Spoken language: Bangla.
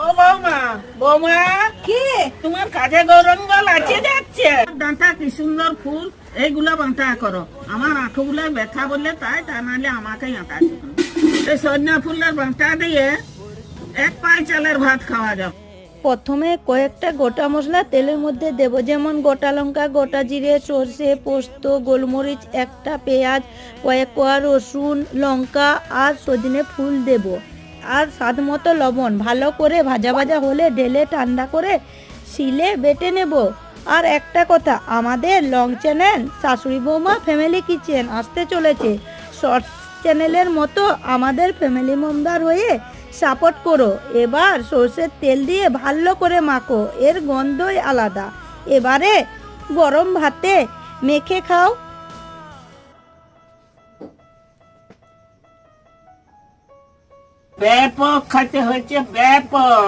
ও বৌমা, বৌমা কি তোমার কাজে গৌরঙ্গল আছে যাচ্ছে। ডাঁটা কি সুন্দর ফুল, এইগুলো বাঁটা করো। আমার আঁঠোগুলো ব্যথা বললে তাই, তা নাহলে আমাকেই আঁটা। এই সজনা ফুলের বাঁটা দিয়ে এক পাই চালের ভাত খাওয়া যাবে। প্রথমে কয়েকটা গোটা মশলা তেলের মধ্যে দেব, যেমন গোটা লঙ্কা, গোটা জিরে, সর্ষে, পোস্ত, গোলমরিচ, একটা পেঁয়াজ, কয়েক কোয়া রসুন, লঙ্কা আর সজনে ফুল দেব, আর স্বাদ মতো লবণ। ভালো করে ভাজা ভাজা হলে ঢেলে ঠান্ডা করে শিলে বেটে নেব। আর একটা কথা, আমাদের লং চ্যানেল শাশুড়ি বৌমা ফ্যামিলি কিচেন আসতে চলেছে। শর্টস চ্যানেলের মতো আমাদের ফ্যামিলি মেম্বার হয়ে সাপোর্ট করো। এবার সর্ষের তেল দিয়ে ভালো করে মাখো, এর গন্ধই আলাদা। এবারে গরম ভাতে মেখে খাও। ব্যাপক খাইতে হয়েছে, ব্যাপক।